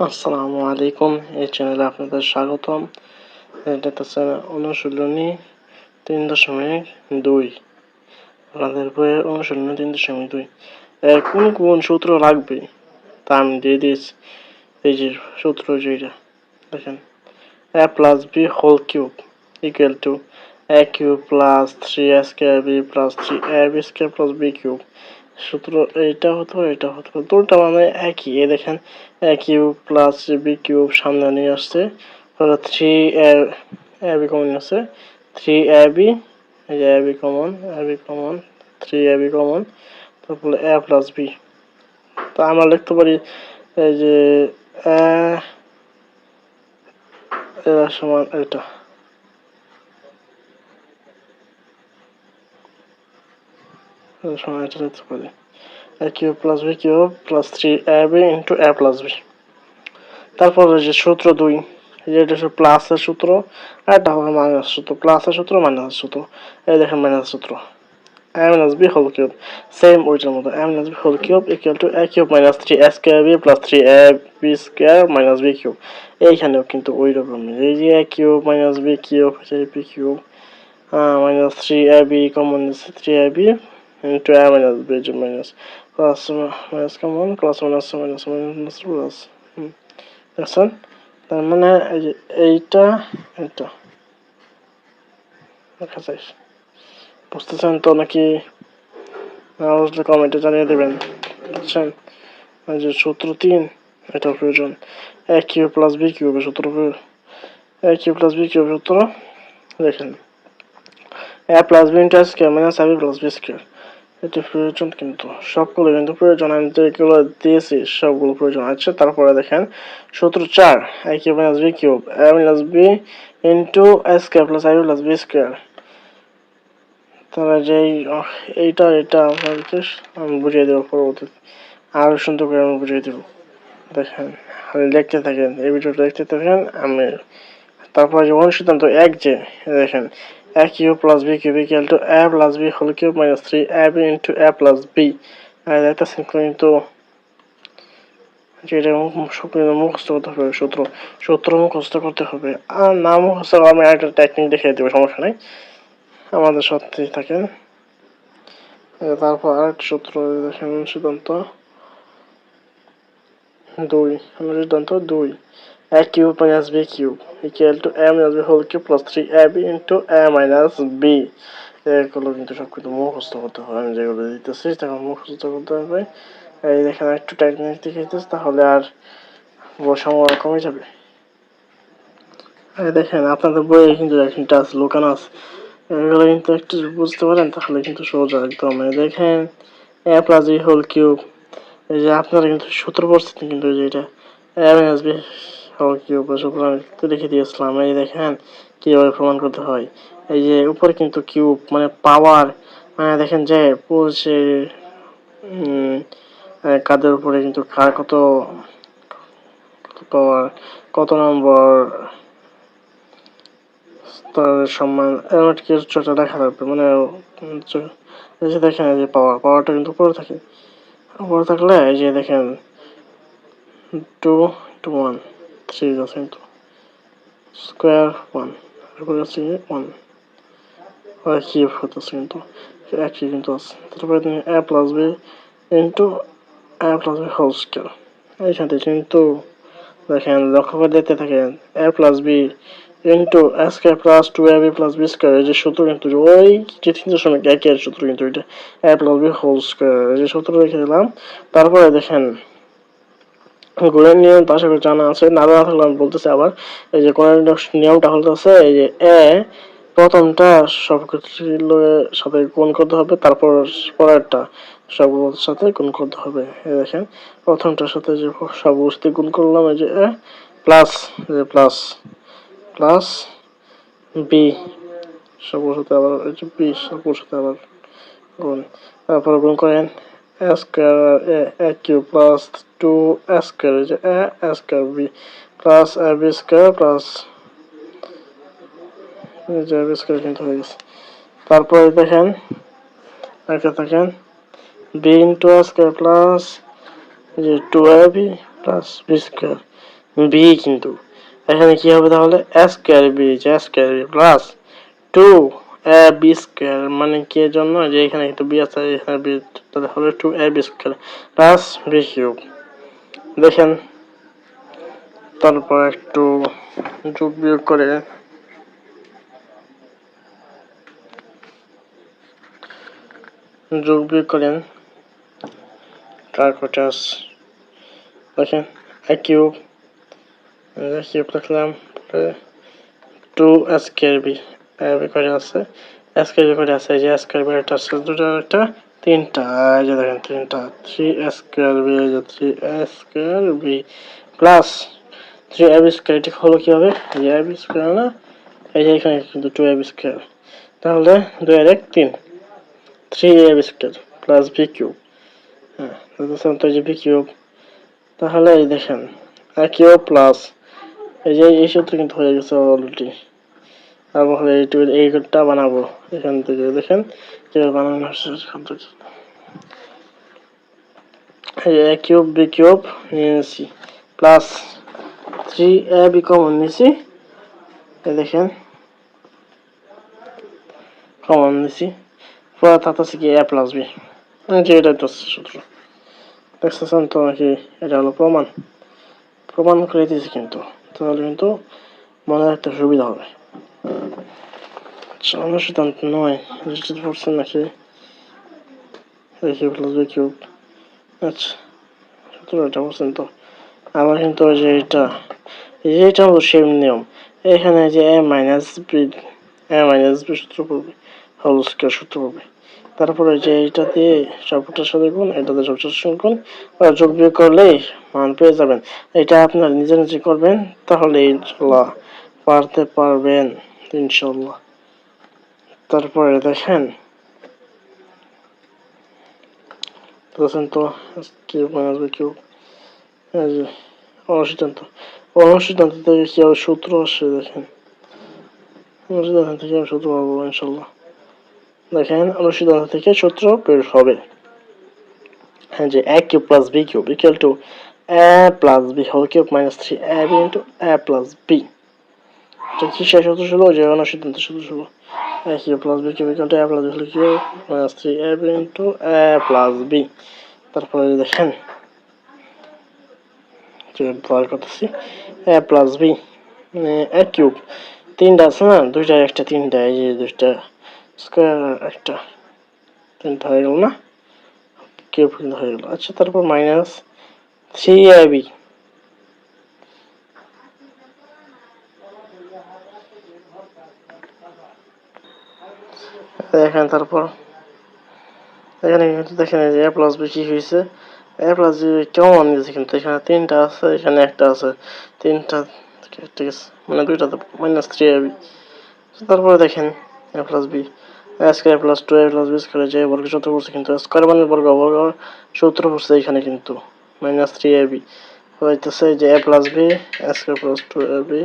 আসসালামু আলাইকুম। এই চ্যানেলে আপনাদের স্বাগতম। এটা হচ্ছে অনুশীলনী 3.2। আপনাদের বইয়ের অনুশীলনী 3.2 কোন কোন সূত্র লাগবে তা আমি দিয়ে দিয়েছি। এই যে সূত্র, যেটা দেখেন, a plus b whole cube equal to a cube plus 3a square b plus 3ab square plus b cube। সূত্র এইটা হতো, এটা হতো, দুটো মানে একই। এ দেখেন, a cube plus b cube সামনে নিয়ে আসছে, তাহলে 3ab কমন আছে, 3ab, এই যে ab common, ab common, 3ab common, তারপরে a প্লাস b। তা আমরা লিখতে পারি এই যে এর সমান এটা, সমান এটা লিখতে পারি a cube plus b cube plus 3ab into a plus b। তারপরে যে সূত্র 2, যেটা হচ্ছে প্লাসের সূত্র, আর এটা হবে মাইনাস সূত্র। প্লাসের সূত্র, মাইনাস সূত্র। এই দেখেন মাইনাস সূত্র, a minus b whole cube, same ওইটার মতো, a minus b whole cube equal to a cube minus 3a square b plus 3ab square minus b cube। এইখানেও কিন্তু ওই রকমই, এই যে a cube minus b cube, b cube minus 3ab common নিচ্ছে, 3ab into a minus b, যে minus plus minus common, plus minus minus minus plus. দেখছেন? তার মানে এই যে এইটা, এটা দেখা যায়। বুঝতেছেন তো নাকি? বুঝলে কমেন্টে জানিয়ে দেবেন। বুঝছেন? এই যে সূত্র 3, এটা প্রয়োজন। a কিউব প্লাস b কিউবের সূত্র, a কিউব প্লাস b কিউবের সূত্র দেখেন, a plus b into a square minus ab plus b square. এটি প্রয়োজন, কিন্তু সবগুলো কিন্তু প্রয়োজন। আমি যেগুলো দিয়েছি সবগুলো প্রয়োজন আছে। তারপরে দেখেন সূত্র 4, a cube minus b cube, a minus b into a square plus ab plus b square. তাহলে যে এইটা আপনাদেরকে আমি বুঝিয়ে দেবো পরবর্তীতে, আরো সুন্দর করে আমি বুঝিয়ে দেবো। দেখেন, দেখতে থাকেন, এই ভিডিওটা দেখতে থাকেন। আমি তারপরে যে অনুসিদ্ধান্ত 1, যে দেখেন, a cube plus b cube equal to a plus b whole cube minus 3ab into a plus b। দেখতেছেন কিন্তু যেটা মুখস্থ করতে হবে, সূত্র মুখস্থ করতে হবে। আর না মুখস্থ, আমি একটা টেকনিক দেখিয়ে দেবো, সমস্যা নাই, আমাদের সাথেই থাকেন। তারপর আরেকটা সূত্র দেখেন, সিদ্ধান্ত 2, a cube minus b cube equal to a minus b whole cube plus 3ab into a minus b। এগুলো কিন্তু সব কিন্তু মুখস্থ করতে হবে। আমি যেগুলো দিতেছি তখন মুখস্থ করতে হবে। এই দেখেন, একটু টেকনিক দেখাইতেছে, তাহলে আর সময় কমে যাবে। এই দেখেন, আপনাদের বইয়ে কিন্তু একটা আছে, লুকানো আছে, এগুলো কিন্তু একটু বুঝতে পারেন তাহলে কিন্তু সোজা একদম। দেখেন, a plus b whole cube, এই যে আপনারা কিন্তু সূত্র পড়ছেন, কিন্তু এই যে এটা a minus b whole cube সূত্র আমি লিখে দিয়েছিলাম। এই দেখেন কিভাবে প্রমাণ করতে হয়। এই যে উপরে কিন্তু কিউব মানে পাওয়ার, মানে দেখেন যে পড়ছে কাদের উপরে কিন্তু কার কত পাওয়ার, কত নম্বর স্তরের সম্মান, এমন কিছুটা দেখা লাগবে। মানে এই যে দেখেন, এই যে পাওয়ারটা কিন্তু উপরে থাকে। উপরে থাকলে এই যে দেখেন 2 to 1 3 আছে, কিন্তু স্কোয়ার 1 এরপরে আছে 1 আর কিউব হতেছে, কিন্তু একই কিন্তু আছে। তারপরে তুমি a plus b into a plus b whole square. এইখান থেকে কিন্তু দেখেন, লক্ষ্য করে দেখতে থাকেন, a plus b into a square plus 2ab plus b square, এই যে সূত্র কিন্তু ওই যে 3.1 এর সূত্র, কিন্তু এটা a plus b whole square, এই যে সূত্র রেখে দিলাম। তারপরে দেখেন গুণের নিয়ম তো আশা করি জানা আছে, না জানা থাকলে আমি বলতেছি আবার। এই যে গুণের নিয়মটা হচ্ছে, এই যে এ প্রথমটা সবগুলোর সাথে গুণ করতে হবে, তারপর পরেরটা সবগুলোর সাথে গুণ করতে হবে। এই দেখেন, প্রথমটার সাথে যে সবগুলোর সাথে গুণ করলাম, এই যে a plus, plus plus B সবগুলোর সাথে আবার, এই যে বি সবগুলোর সাথে আবার গুণ, তারপর গুণ করেন a square a cube plus 2a square, এই যে a square b plus ab square plus, এই যে ab স্কয়ার কিন্তু হয়ে গেছে। তারপরে দেখেন, একটা দেখেন b into a square plus এই যে 2ab plus b square B, কিন্তু এখানে কি হবে তাহলে এ স্কোয়ার বি, যে square b plus two a b square, মানে কি এর জন্য যে এখানে একটু বি আছে, এখানে বি, তাহলে হবে two a b square plus b cube. দেখেন তারপর একটু যোগ বিয়োগ করে করেন কার্কটাস। দেখেন এ কিউব লিখলাম, টু স্কোয়ার বি করে আছে, স্কোয়ার বি করে আছে, এই যে স্কোয়ার বি একটা আছে, দুটো একটা তিনটা, এই যে দেখেন তিনটা, থ্রি স্কোয়ার বি, এই যে three square b plus three a b square, এটা হলো কি হবে, এই যে এ বি স্কোয়ার না, এই যে এখানে কিন্তু টু এ বি স্কোয়ার, তাহলে দুই আর এক তিন, three a b square plus b cube. হ্যাঁ, তো যে বি কিউব, তাহলে এই দেখেন এ কিউব প্লাস এই যে এই সূত্র কিন্তু হয়ে গেছে অলরেডি। তারপর এইটা বানাবো এখান থেকে, দেখেন কিভাবে বানানো হচ্ছে এখান থেকে। এ কিউব বি কিউব নিয়েছি plus three a B common নিয়েছি, দেখেন কমন নিয়েছি, পরে থাকতেছে কি এ প্লাস বি, যে এটা তো সূত্র দেখতেছেন তো নাকি, এটা হলো প্রমাণ করে দিয়েছি কিন্তু, তাহলে কিন্তু মনে রাখতে সুবিধা হবে। আচ্ছা, অনুসিদ্ধান্ত নয় বুঝতে পারছেন নাকি, a cube plus b cube, আচ্ছা সূত্রটা বলছেন তো। আবার কিন্তু ওই যে এটা হলো সেম নিয়ম, এখানে যে এ মাইনাস বি সূত্র পড়বে, হোল স্কয়ার সূত্র পড়বে, তারপরে যে এটা দিয়ে সবটার সাথে গুণ, এটাতে সবটার সাথে গুণ, আর যোগ বিয়োগ করলেই মান পেয়ে যাবেন। এটা আপনার নিজে নিজে করবেন, তাহলে ইনশাল্লাহ পারতে পারবেন ইনশাল্লাহ। তারপরে দেখেন তো কিউব মাইনাস বি কিউব, এই যে অনুসিদ্ধান্ত থেকে কি হবে সূত্র আসে, দেখেন অনুসিদ্ধান্ত থেকে আমি সূত্র পাবো ইনশাল্লাহ। দেখেন অনুসিদ্ধান্ত থেকে সূত্র বের হবে, হ্যাঁ, যে a cube plus b cube equal to a plus b whole cube minus three a b into a plus b. এটা কি শেষ সূত্র ছিল, যে অনুসিদ্ধান্ত সূত্র ছিল, a cube plus b cube equal to a plus b whole cube minus three a b into a plus b. তারপরে দেখেন বার করতেছি, এ প্লাস বি মানে এ কিউব, তিনটা আছে না, দুইটা একটা তিনটা, এই যে দুইটা স্কোয়ার একটা তিনটা হয়ে গেল না, কিউব কিন্তু হয়ে গেল। আচ্ছা, তারপর মাইনাস থ্রি এ বি, দেখেন তারপর এখানে কিন্তু দেখেন যে এ প্লাস বি কি হয়েছে, এ প্লাস বি কেমন নিয়েছে, কিন্তু এখানে তিনটা আছে, এখানে একটা আছে, তিনটা ঠিক আছে, মানে দুইটাতে মাইনাস থ্রি এ বি। তারপরে দেখেন a plus b square plus two a plus b square, যে বর্গ সূত্র পড়ছে, কিন্তু স্কোয়ার মানে বর্গ সূত্র পড়ছে এখানে কিন্তু মাইনাস থ্রি এ বি হইতেছে, যে a plus b square plus two a b,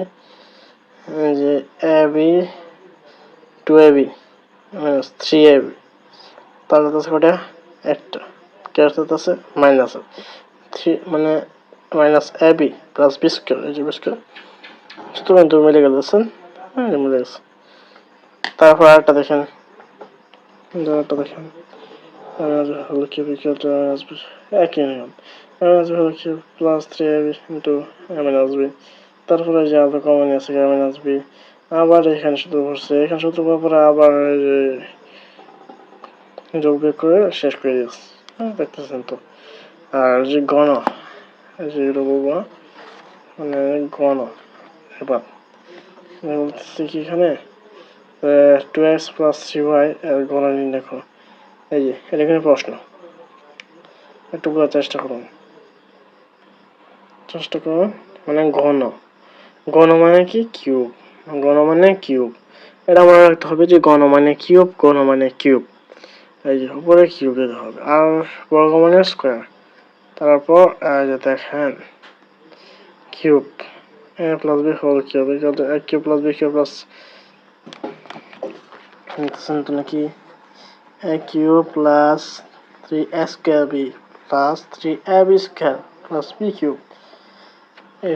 যে a b two a b minus three a b, তাহলে আছে কটা একটা, কে আছে মাইনাস থ্রি, মানে minus a b plus b square, এই যে বি স্কোয়ার সূত্র কিন্তু মিলে গেছেন, হ্যাঁ মিলে গেছে। তারপর আরেকটা দেখেন, হলো কিউব ইকুয়াল টু একই নিয়ম, হলো cube plus three a b into minus B, তারপরে যে আবার কমন আছে মাইনাস বি, আবার এখানে সূত্র পড়ছে, এখানে সূত্র পড়ার পরে আবার যোগ বিয়োগ করে শেষ করে দিয়েছে, হ্যাঁ দেখতেছেন তো। আর যে গণ, যেগুলো বলবো মানে গণ, এবার বলতেছি কি এখানে two x plus three y এর গণ নির্ণয় করো, এই যে এটা কিন্তু প্রশ্ন, একটু বোঝার চেষ্টা করুন, মানে ঘন মানে কি কিউব, ঘন মানে কিউব, এটা মনে রাখতে হবে যে ঘন মানে কিউব, এই যে উপরে কিউব দিতে হবে, আর বর্গ মানে স্কোয়ার, তারপর যে দেখেন cube a plus b whole cube equal to a cube plus b cube plus নাকি a cube plus three a square b plus three a b square plus b cube, এই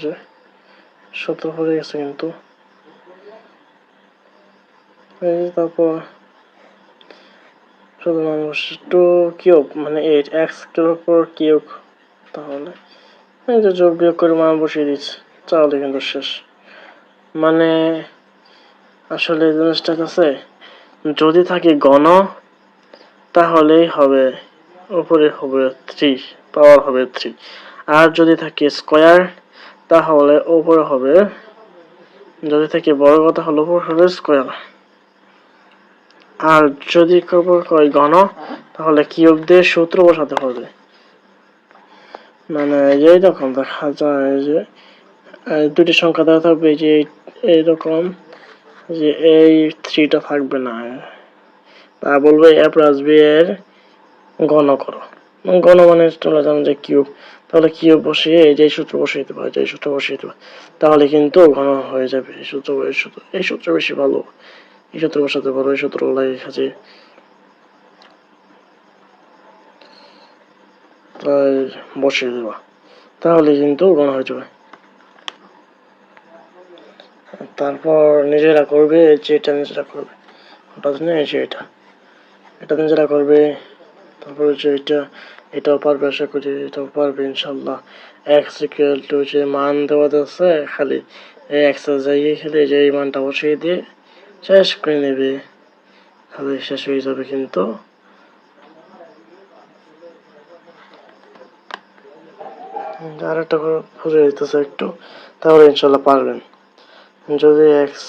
যে 17 পড়ে গেছে কিন্তু। এই তারপর শুধু মানুষ টু কিউব মানে 8 এক্স কিউব, তাহলে এই যে যোগ বিয়োগ করে মান বসিয়ে দিচ্ছি, তাহলে কিন্তু শেষ। মানে আসলে এই জিনিসটা আছে, যদি থাকে ঘন তাহলেই হবে উপরে হবে 3, পাওয়ার হবে 3। আর যদি থাকে স্কয়ার তাহলে উপরে হবে, যদি থাকে বর্গ তাহলে উপরে হবে স্কয়ার। আর যদি ঘন তাহলে কিউব দিয়ে সূত্র বসাতে হবে। মানে এইরকম দেখা যায় যে দুটি সংখ্যা দেওয়া থাকবে, যে এইরকম যে এই 3টা থাকবে না, তা বলবে a প্লাস b এর ঘন করো। ঘন মানে তোমরা জানো যে কিউব, তাহলে কিউব বসিয়ে এই যে সূত্র বসিয়ে দিতে হয়, যে সূত্র বসিয়ে দিতে হয়, তাহলে কিন্তু ঘন হয়ে যাবে। এই সূত্র বেশি ভালো, এই সূত্র বসাতে পারো, এই সূত্র লাগে তাই বসিয়ে দেবা, তাহলে কিন্তু ঘন হয়ে যাবে। তারপর নিজেরা করবে, যেটা নিজেরা করবে ওটা নিয়ে এটা নিজেরা করবে। তারপর হচ্ছে এটাও পারবে, আশা করি এটাও পারবে ইনশাল্লাহ। এক্স ইকুয়াল টু যে মান দেওয়া আছে, খালি এই এক্স যাইয়ে খালি যে এই মানটা বসিয়ে দিয়ে শেষ করে নেবে, তাহলে শেষ হয়ে যাবে। কিন্তু আর একটা বুঝে দিতেছে একটু, তাহলে ইনশাল্লাহ পারবেন। যদি x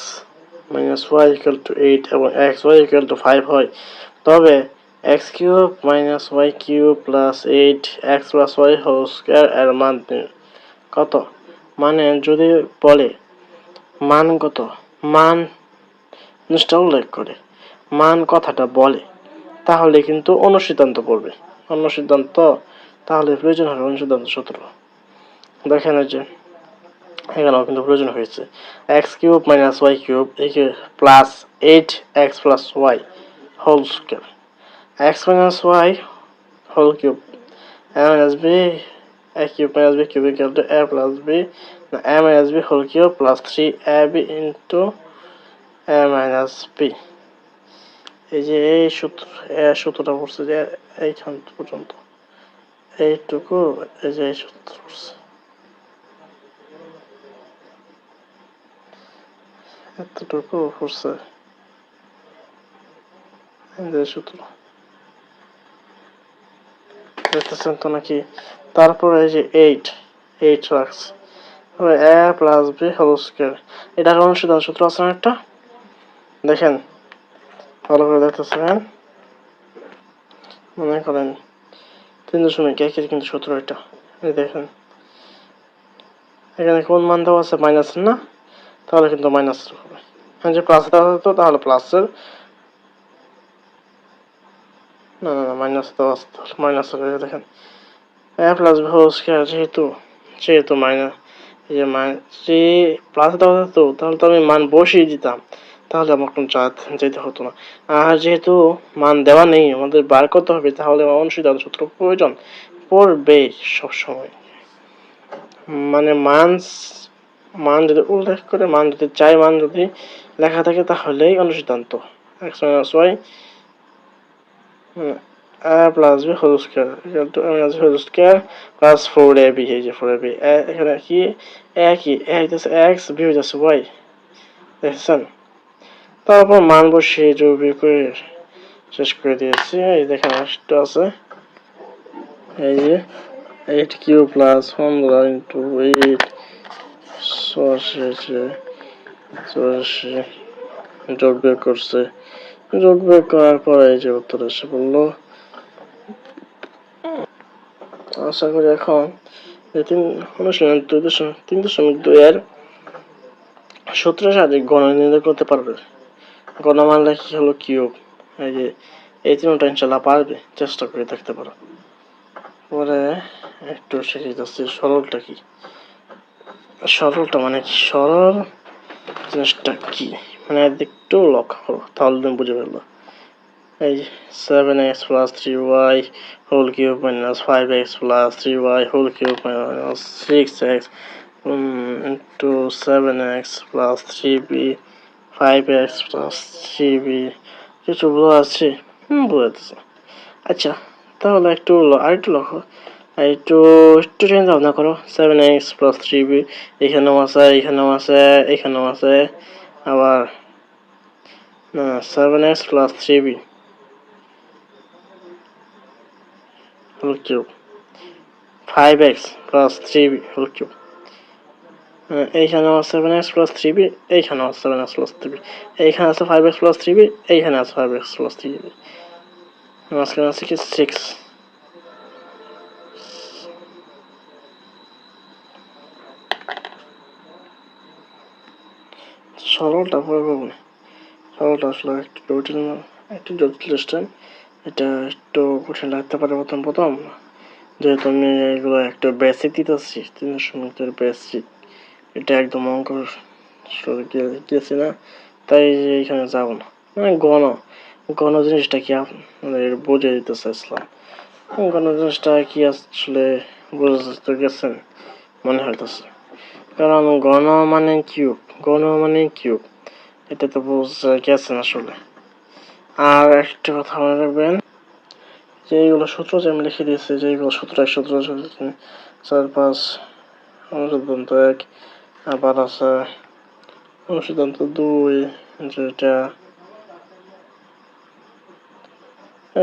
minus y equal to 8 এবং এক্স ওয়াই ইকুয়াল টু 5 হয়, তবে x cube minus y cube plus 8 x plus y whole square এর মান কত। মানে যদি বলে মান কত, মান জিনিসটা উল্লেখ করে, মান কথাটা বলে, তাহলে কিন্তু অনুসিদ্ধান্ত পড়বে। অনুসিদ্ধান্ত তাহলে প্রয়োজন হবে অনুসিদ্ধান্ত সূত্র। দেখেন যে এখানেও কিন্তু প্রয়োজন হয়েছে x cube minus y cube plus 8 x plus y whole square, x minus y whole cube a minus b a cube minus b cube equal to a plus b, a minus b whole cube plus 3ab into a minus b। এই যে এই সূত্রটা পড়ছে যে এইখান পর্যন্ত, এইটুকু এই যে এই সূত্র পড়ছে, এতটুকু পড়ছে এই যে সূত্র, দেখতেছেন তো নাকি। তারপরে এই যে 8 রাখছে, a plus b whole square, এটার অনুসিদ্ধান্ত সূত্র আছে না একটা, দেখেন ভালো করে দেখতেছেন। মনে করেন 3.1 কিন্তু সূত্র এটা, এই দেখেন এখানে কোন মান দেওয়া আছে, মাইনাসের না, তাহলে কিন্তু মাইনাসের হবে। যে প্লাস দেওয়া হতো তাহলে প্লাসের, না মাইনাস দেওয়া আছে তাহলে মাইনাসের। দেখেন a plus b whole square, যেহেতু মাইনাস, এই যে যে প্লাস দেওয়া হতো তাহলে তো আমি মান বসিয়ে দিতাম, তাহলে আমার কোনো যেতে হতো না। আর যেহেতু মান দেওয়া নেই, আমাদের বার করতে হবে, তাহলে অনুসিদ্ধান্ত সূত্র প্রয়োজন পড়বে সবসময়। মানে মান যদি উল্লেখ করে, মান যদি চাই, মান যদি লেখা থাকে, তাহলেই অনুসিদ্ধান্ত x minus y a plus b whole square equal to a minus whole square plus 4ab। এই যে 4ab এখানে কি একই, a হইতেছে এক্স, বি হইতেছে ওয়াই, দেখছেন। তারপর মান বসিয়ে যোগ করে শেষ করে দিয়েছি। এই দেখেন আসতে আছে, এই যে 8 কিউ প্লাস 15 ইন্টু 8 84 যোগ বিয়োগ করছে, যোগ বিয়োগ করার পরে এই যে উত্তর এসে পড়লো। আশা করি এখন অনুশীলন 3.2 এর সূত্রের সাহায্যে গণ নির্ণয় করতে পারবে। গণ মানলে কি হলো কিউব, এই যে এই তিনটা ইনশাল্লাহ পারবে, চেষ্টা করে দেখতে পারো। পরে একটু শিখে যাচ্ছি সরলটা কি, সরলটা মানে সরল জিনিসটা কি, মানে একটু লক্ষ্য করো, তাহলে তুমি বুঝে ফেলবো। এই 7x plus 3y whole cube minus 5x plus 3y whole cube minus 6x into 7x plus 3b 5x plus 3b কিছু বোঝা আছে? বোঝা যাচ্ছে। আচ্ছা তাহলে আরেকটু লক্ষ্য একটু চিন্তা ভাবনা করো। 7x plus 3b এখানেও আছে, এখানেও আছে, এখানেও আছে, আবার 7x plus 3b whole cube 5x plus 3b whole cube এইখানেও আছে 7x plus 3b, এইখানেও আছে 7x plus 3b, এইখানে আছে 5x plus 3b, এইখানে আছে 5x plus 3b, মাঝখানে আছে কি 6। সরলটা পরে পাবো না, সরলটা আসলে একটু জটিল স্টাইল, এটা একটু কঠিন লাগতে পারে প্রথম প্রথম, যেহেতু আমি এগুলো একটু বেসিক দিতেছি, 300 মিটার বেসিক, এটা একদম অঙ্ক গিয়েছি না, তাই এইখানে যাব না। মানে ঘন জিনিসটা কি বুঝে দিতে চাইছিলাম। ঘন জিনিসটা কি আসলে বুঝতে গেছেন মনে হইতেছে, কারণ ঘন মানে কিউব, এটা তো বুঝতে গেছেন আসলে। আর একটা কথা মনে রাখবেন যে এইগুলো সূত্র যে আমি লিখে দিয়েছি, যে এইগুলো সূত্র 4-5 অনুসিদ্ধান্ত 1, আবার আছে অনুসিদ্ধান্ত 2, যেটা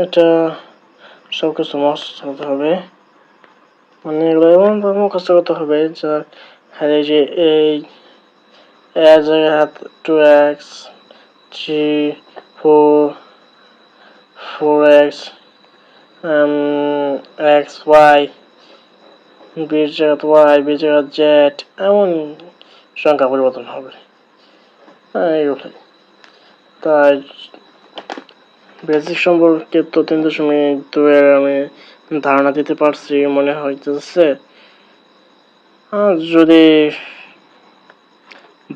এটা সবকিছু মুখস্থ করতে হবে, মানে এগুলো এমন মুখস্থ করতে হবে যা এই যে এই জায়গায় 2x 3 4x x y b জায়গা y b জায়গা z এমন সংখ্যা পরিবর্তন হবে। এইগুলোই তাই বেসিক সম্পর্কে তো 3.2 এর আমি ধারণা দিতে পারছি মনে হইতেছে। যদি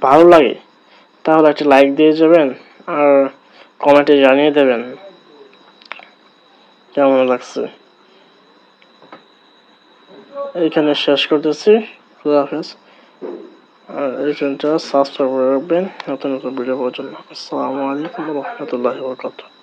ভালো লাগে তাহলে একটা লাইক দিয়ে যাবেন আর কমেন্টে জানিয়ে দেবেন কেমন লাগছে। এইখানে শেষ করতেছি, খুদা হাফেজ। আর এই চ্যানেলটা সাবস্ক্রাইব করে রাখবেন নতুন নতুন ভিডিও পাওয়ার জন্য। আসসালামু আলাইকুম ওয়া রাহমাতুল্লাহি ওয়া বারাকাতুহু।